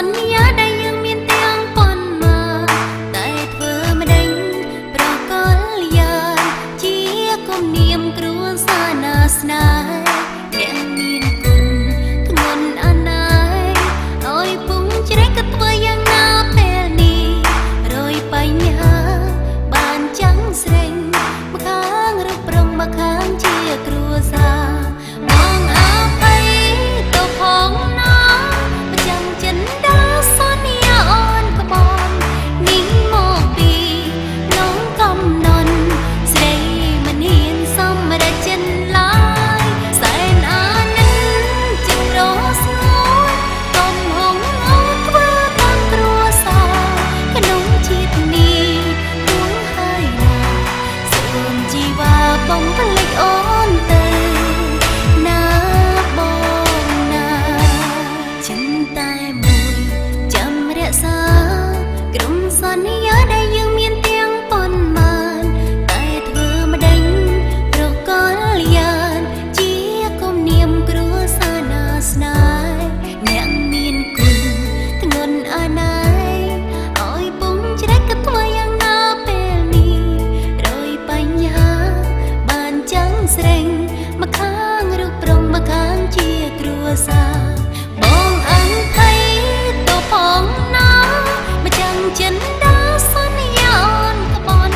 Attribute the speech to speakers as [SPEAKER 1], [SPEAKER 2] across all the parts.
[SPEAKER 1] ន្យាដែលយើងមានទាំងប៉ុន្មានតែធ្វើមិនដេញប្រកលយ៉ាងជាគំនាមគ្រួសារណាស្នេហ៍អ្នកមានគុណធ្ងន់អណាយអើយពុំជ្រែកក៏ធ្វើយ៉ាងណាពេលនេះរយបញ្ហាបានចាំងស្រេងម្ខាងរឹបប្រងម្ខាងជាគ្រួសារបងអើបីទៅផងណាប្រចាំចិនដាសន្យាអូនក្បននេះមកពីឡងកំណន់ស្រីមិនហ៊ានសម្រេចចិនឡើយសែនអាណិនចិត្តរស្ងួនកុំហងអូនធ្វើតាមគ្រួសារក្នុងជាតិនេះទួងហើយណាសូមជីវ៉ាបងភ្លេចអូនទៅណាបងណាចិនតែមួយចាំរក្សាក្រុមសន្យាដែលយើងមានទាំងប៉ុន្មានតែធ្វើមិនដេញប្រកលយ៉ាងជាគំនាមគ្រួសារណាស្នេហ៍អ្នកមានគុណធ្ងន់អណាយអើយពុំជ្រែកក៏ធ្វើយ៉ាងណាពេលនេះរយបញ្ហាបានចាំងស្រេងម្ខាងរូបប្រងម្ខាងជាគ្រួសារបងអើភ័យទៅផងណាម្ចាំងចិនដាសន្យាអូនក្បន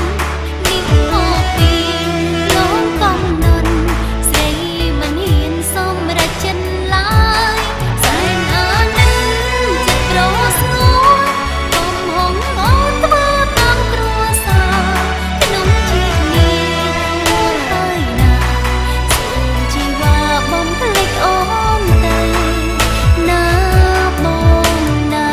[SPEAKER 1] នេះមកពីឡងកំណន់ស្រីមិនហ៊ានសម្រេចចិនឡើយសែនអាណិនចិត្តរស្ងួនកុំហងអូនធ្វើតាមគ្រួសារក្នុងជាតិនេះអូនហើយណាសូមជីវ៉ាបងភ្លេចអូនទៅណាបងណា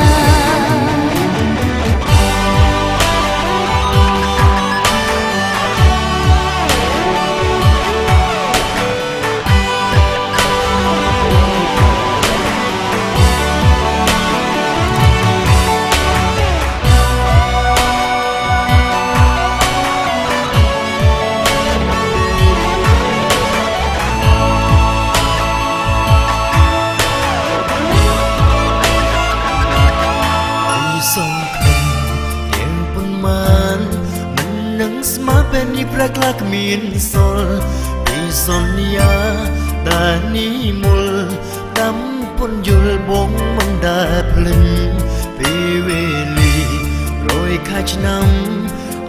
[SPEAKER 2] សងខ្ញុំទាំងប៉ុន្មានមិននឹងស្មើពេលនេះប្រែក្លាគ្មានសល់ពីសន្យាដែលនេះមុលដាំពន្យល់បងមិនដែលភ្លេចពីវេលារយខែឆ្នាំ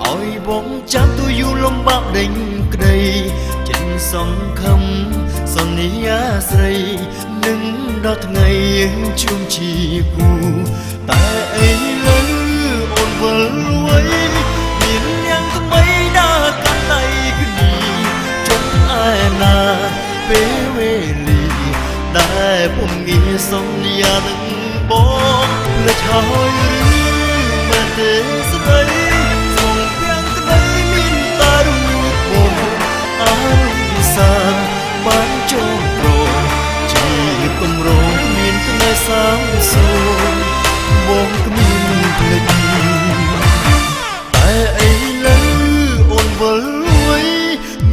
[SPEAKER 2] ឲ្យបងចាំទូយូរលំបាកដេញក្តីចិនសង្ឃឹមសន្យាស្រីនឹងដល់ថ្ងៃជួបជាគូតែអីលើអូនវិលវ័យមានយ៉ាងថ្មីដើរកាន់ដៃគ្នាចុងឯណាពេលវេលាដែលពុំងាយសន្យានឹងបងលើឆោយឬមិនទេស្ដីសូមទាំងក្តីមានតារូបបងអើយសាបានចូលប្រជាគម្រោងគ្មានថ្ងៃសាមសូមបងគ្មានភ្លេចតែអីលើអូនវិលវ័យ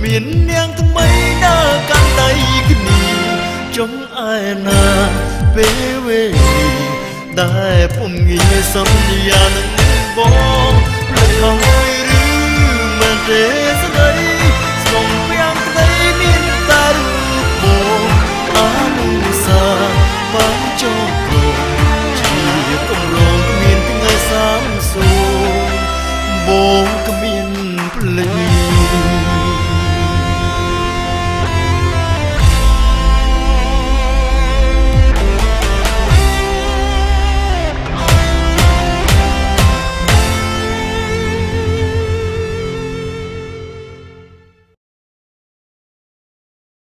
[SPEAKER 2] មាននាងថ្មីដើរកាន់ដៃគ្នាចុងឯណាពេលវេលាដែលពុំងាយសន្យានឹងបងភ្លេចហើយឬមិនទេ